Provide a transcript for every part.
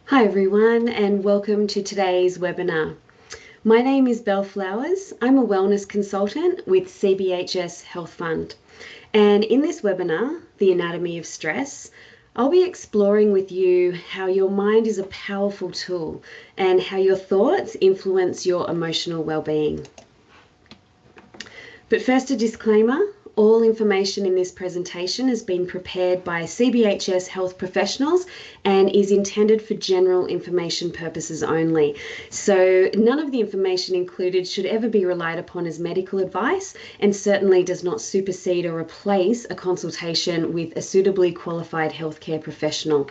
Hi everyone, and welcome to today's webinar. My name is Belle Flowers. I'm a wellness consultant with CBHS Health Fund. And in this webinar, The Anatomy of Stress, I'll be exploring with you how your mind is a powerful tool and how your thoughts influence your emotional well-being. But first, a disclaimer. All information in this presentation has been prepared by CBHS health professionals and is intended for general information purposes only. So none of the information included should ever be relied upon as medical advice and certainly does not supersede or replace a consultation with a suitably qualified healthcare professional.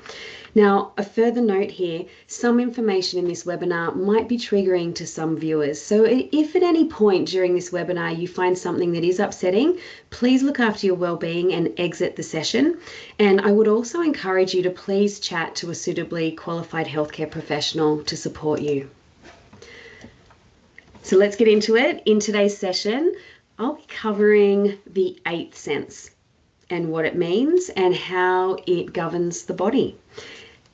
Now, a further note here, some information in this webinar might be triggering to some viewers. So if at any point during this webinar you find something that is upsetting, please look after your well-being and exit the session. And I would also encourage you to please chat to a suitably qualified healthcare professional to support you. So let's get into it. In today's session, I'll be covering the eighth sense and what it means and how it governs the body.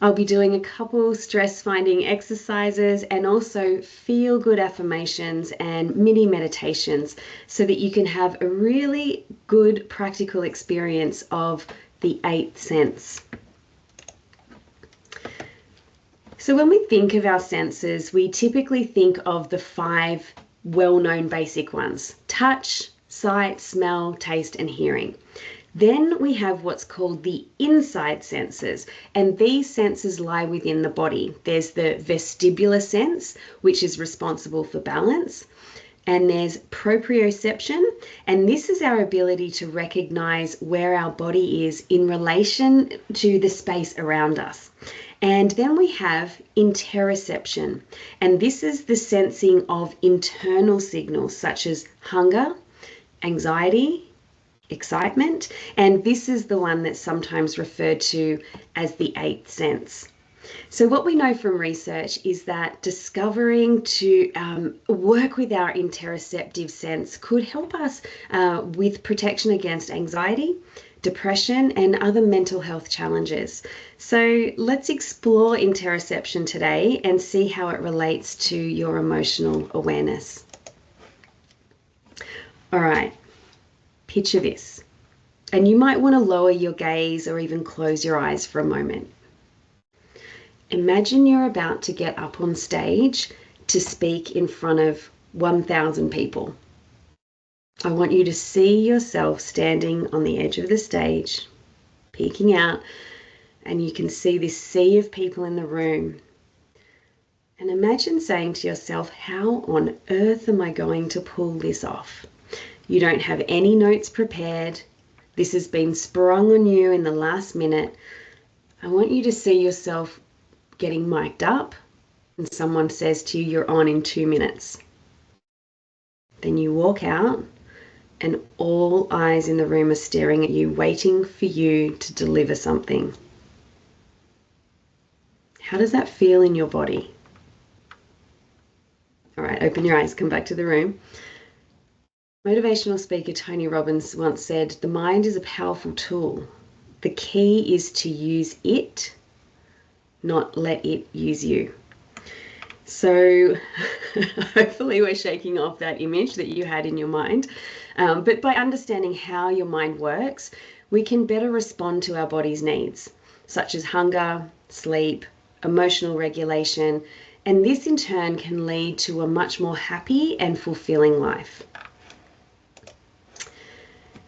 I'll be doing a couple stress-finding exercises and also feel-good affirmations and mini meditations so that you can have a really good practical experience of the eighth sense. So when we think of our senses, we typically think of the five well-known basic ones: touch, sight, smell, taste, and hearing. Then we have what's called the inside senses, and these senses lie within the body. There's the vestibular sense, which is responsible for balance, and there's proprioception, and this is our ability to recognize where our body is in relation to the space around us. And then we have interoception, and this is the sensing of internal signals such as hunger, anxiety, excitement, and this is the one that's sometimes referred to as the eighth sense. So what we know from research is that discovering to work with our interoceptive sense could help us with protection against anxiety, depression, and other mental health challenges. So let's explore interoception today and see how it relates to your emotional awareness. All right. Picture this, and you might want to lower your gaze or even close your eyes for a moment. Imagine you're about to get up on stage to speak in front of 1,000 people. I want you to see yourself standing on the edge of the stage, peeking out, and you can see this sea of people in the room. And imagine saying to yourself, how on earth am I going to pull this off? You don't have any notes prepared. This has been sprung on you in the last minute. I want you to see yourself getting mic'd up and someone says to you, you're on in 2 minutes. Then you walk out and all eyes in the room are staring at you, waiting for you to deliver something. How does that feel in your body? All right, open your eyes, come back to the room. Motivational speaker Tony Robbins once said, the mind is a powerful tool. The key is to use it, not let it use you. So hopefully we're shaking off that image that you had in your mind. But by understanding how your mind works, we can better respond to our body's needs, such as hunger, sleep, emotional regulation, and this in turn can lead to a much more happy and fulfilling life.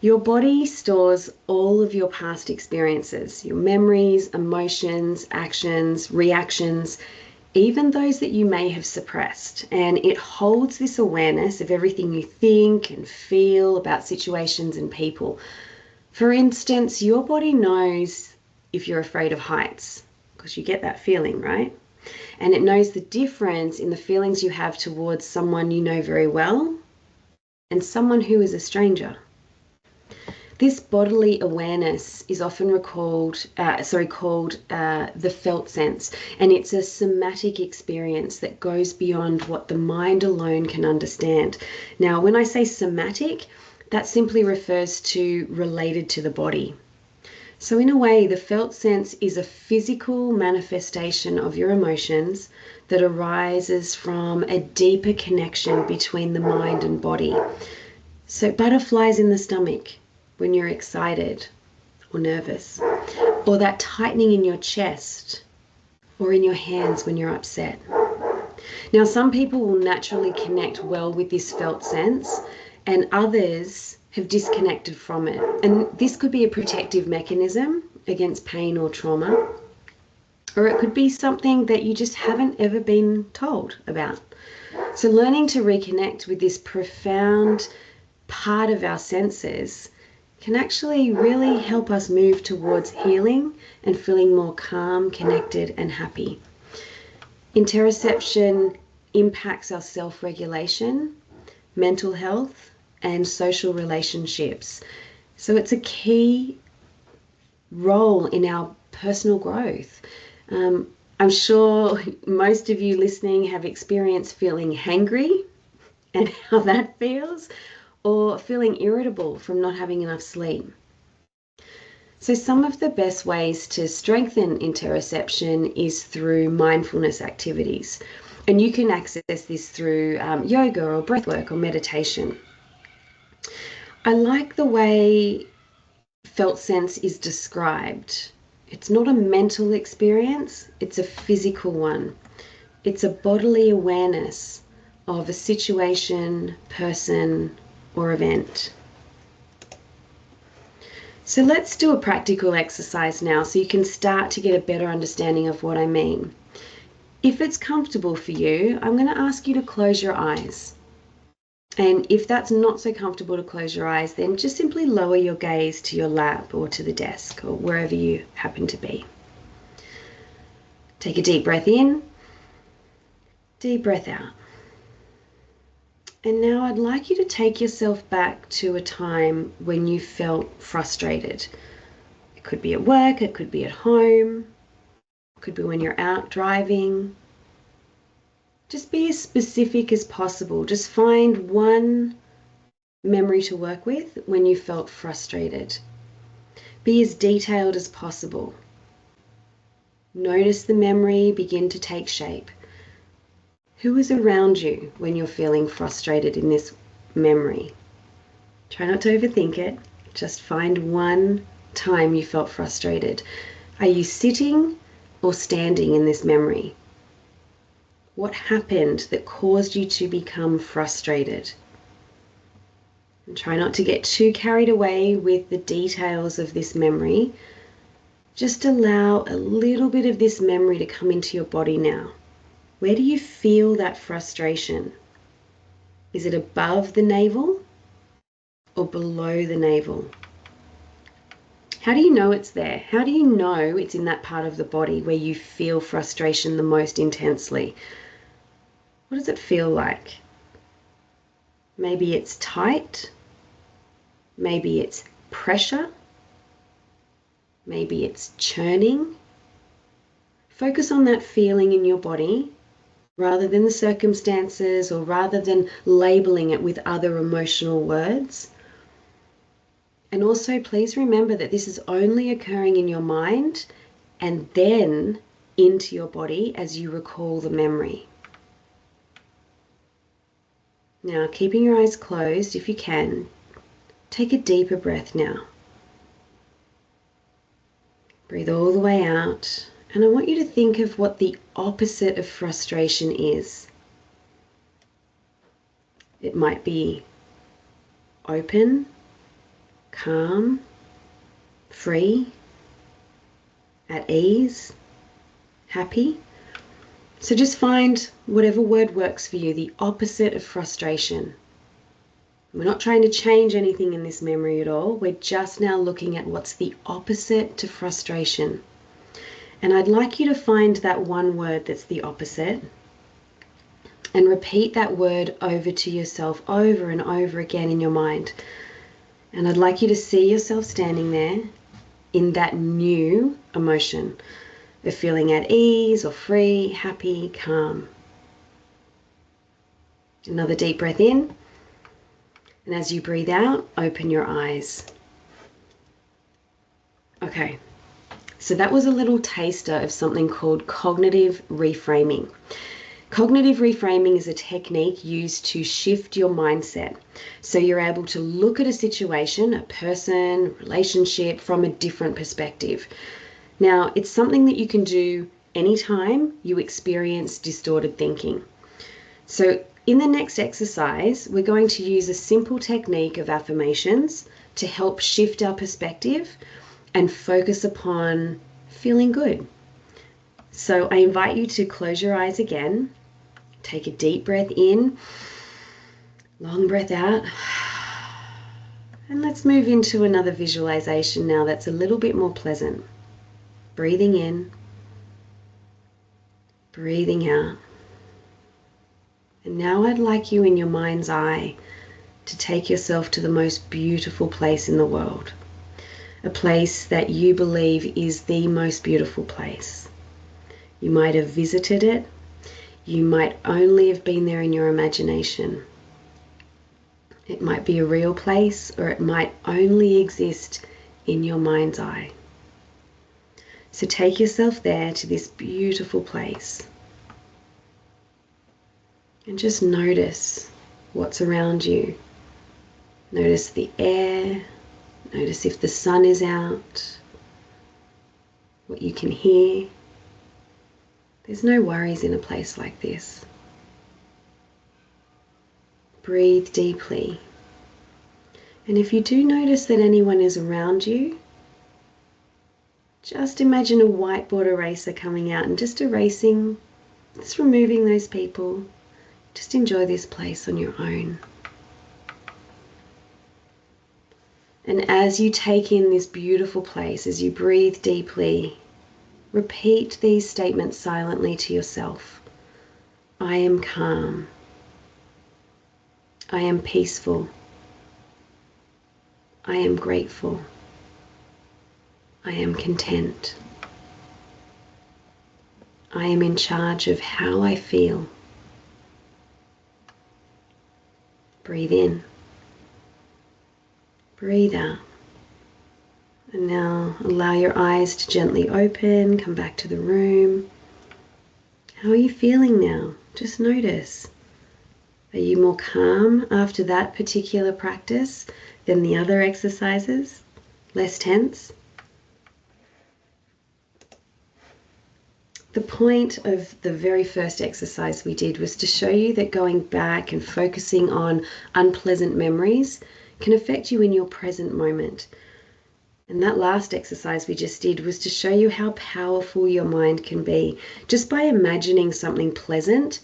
Your body stores all of your past experiences, your memories, emotions, actions, reactions, even those that you may have suppressed. And it holds this awareness of everything you think and feel about situations and people. For instance, your body knows if you're afraid of heights, because you get that feeling, right? And it knows the difference in the feelings you have towards someone you know very well and someone who is a stranger. This bodily awareness is often called the felt sense, and it's a somatic experience that goes beyond what the mind alone can understand. Now, when I say somatic, that simply refers to related to the body. So in a way, the felt sense is a physical manifestation of your emotions that arises from a deeper connection between the mind and body. So butterflies in the stomach when you're excited or nervous, or that tightening in your chest or in your hands when you're upset. Now, some people will naturally connect well with this felt sense, and others have disconnected from it. And this could be a protective mechanism against pain or trauma, or it could be something that you just haven't ever been told about. So learning to reconnect with this profound part of our senses can actually really help us move towards healing and feeling more calm, connected, and happy. Interoception impacts our self-regulation, mental health, and social relationships. So it's a key role in our personal growth. I'm sure most of you listening have experienced feeling hangry and how that feels, or feeling irritable from not having enough sleep. So some of the best ways to strengthen interoception is through mindfulness activities. And you can access this through yoga or breathwork or meditation. I like the way felt sense is described. It's not a mental experience, it's a physical one. It's a bodily awareness of a situation, person, or event. So let's do a practical exercise now so you can start to get a better understanding of what I mean. If it's comfortable for you, I'm going to ask you to close your eyes. And if that's not so comfortable to close your eyes, then just simply lower your gaze to your lap or to the desk or wherever you happen to be. Take a deep breath in, deep breath out. And now I'd like you to take yourself back to a time when you felt frustrated. It could be at work, it could be at home, it could be when you're out driving. Just be as specific as possible. Just find one memory to work with when you felt frustrated. Be as detailed as possible. Notice the memory begin to take shape. Who is around you when you're feeling frustrated in this memory? Try not to overthink it. Just find one time you felt frustrated. Are you sitting or standing in this memory? What happened that caused you to become frustrated? And try not to get too carried away with the details of this memory. Just allow a little bit of this memory to come into your body now. Where do you feel that frustration? Is it above the navel or below the navel? How do you know it's there? How do you know it's in that part of the body where you feel frustration the most intensely? What does it feel like? Maybe it's tight. Maybe it's pressure. Maybe it's churning. Focus on that feeling in your body rather than the circumstances or rather than labeling it with other emotional words. And also, please remember that this is only occurring in your mind and then into your body as you recall the memory. Now, keeping your eyes closed if you can, take a deeper breath now. Breathe all the way out. And I want you to think of what the opposite of frustration is. It might be open, calm, free, at ease, happy. So just find whatever word works for you, the opposite of frustration. We're not trying to change anything in this memory at all. We're just now looking at what's the opposite to frustration. And I'd like you to find that one word that's the opposite and repeat that word over to yourself over and over again in your mind. And I'd like you to see yourself standing there in that new emotion of feeling at ease or free, happy, calm. Another deep breath in. And as you breathe out, open your eyes. Okay, so that was a little taster of something called cognitive reframing. Cognitive reframing is a technique used to shift your mindset. So you're able to look at a situation, a person, relationship from a different perspective. Now, it's something that you can do anytime you experience distorted thinking. So in the next exercise, we're going to use a simple technique of affirmations to help shift our perspective and focus upon feeling good. So I invite you to close your eyes again. Take a deep breath in, long breath out. And let's move into another visualization now that's a little bit more pleasant. Breathing in, breathing out. And now I'd like you in your mind's eye to take yourself to the most beautiful place in the world. A place that you believe is the most beautiful place. You might have visited it. You might only have been there in your imagination. It might be a real place, or it might only exist in your mind's eye. So take yourself there to this beautiful place. And just notice what's around you. Notice the air. Notice if the sun is out. What you can hear. There's no worries in a place like this. Breathe deeply. And if you do notice that anyone is around you, just imagine a whiteboard eraser coming out and just erasing, just removing those people. Just enjoy this place on your own. And as you take in this beautiful place, as you breathe deeply, repeat these statements silently to yourself. I am calm. I am peaceful. I am grateful. I am content. I am in charge of how I feel. Breathe in. Breathe out. And now allow your eyes to gently open, come back to the room. How are you feeling now? Just notice. Are you more calm after that particular practice than the other exercises? Less tense? The point of the very first exercise we did was to show you that going back and focusing on unpleasant memories can affect you in your present moment. And that last exercise we just did was to show you how powerful your mind can be. Just by imagining something pleasant,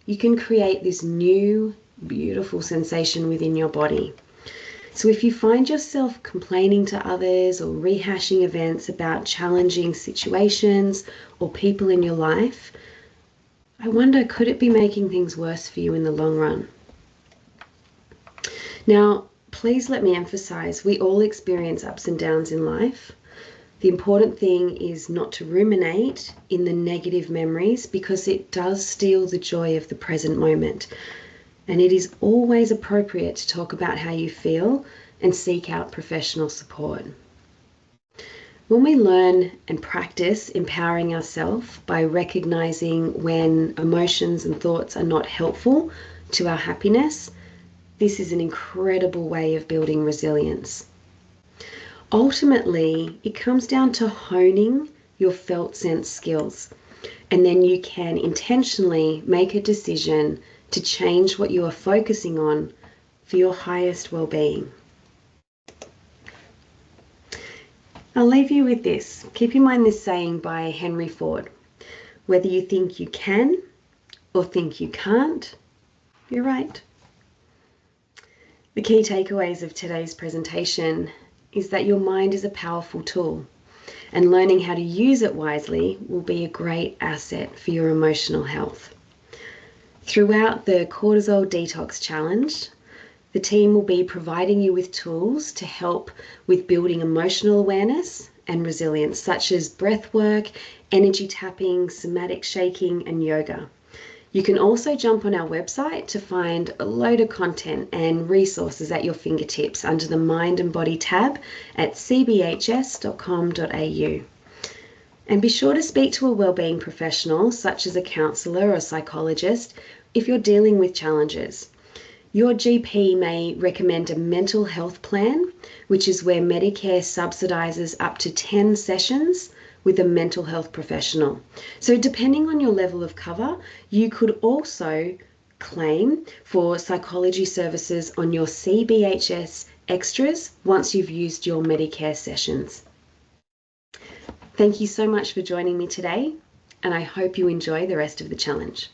you can create this new, beautiful sensation within your body. So if you find yourself complaining to others or rehashing events about challenging situations or people in your life, I wonder, could it be making things worse for you in the long run? Now, please let me emphasize, we all experience ups and downs in life. The important thing is not to ruminate in the negative memories, because it does steal the joy of the present moment. And it is always appropriate to talk about how you feel and seek out professional support. When we learn and practice empowering ourselves by recognizing when emotions and thoughts are not helpful to our happiness, this is an incredible way of building resilience. Ultimately, it comes down to honing your felt sense skills, and then you can intentionally make a decision to change what you are focusing on for your highest well-being. I'll leave you with this. Keep in mind this saying by Henry Ford: whether you think you can or think you can't, you're right. The key takeaways of today's presentation is that your mind is a powerful tool, and learning how to use it wisely will be a great asset for your emotional health. Throughout the Cortisol Detox Challenge, the team will be providing you with tools to help with building emotional awareness and resilience, such as breath work, energy tapping, somatic shaking, and yoga. You can also jump on our website to find a load of content and resources at your fingertips under the Mind and Body tab at cbhs.com.au. And be sure to speak to a wellbeing professional, such as a counsellor or psychologist, if you're dealing with challenges. Your GP may recommend a mental health plan, which is where Medicare subsidises up to 10 sessions with a mental health professional. So depending on your level of cover, you could also claim for psychology services on your CBHS extras once you've used your Medicare sessions. Thank you so much for joining me today, and I hope you enjoy the rest of the challenge.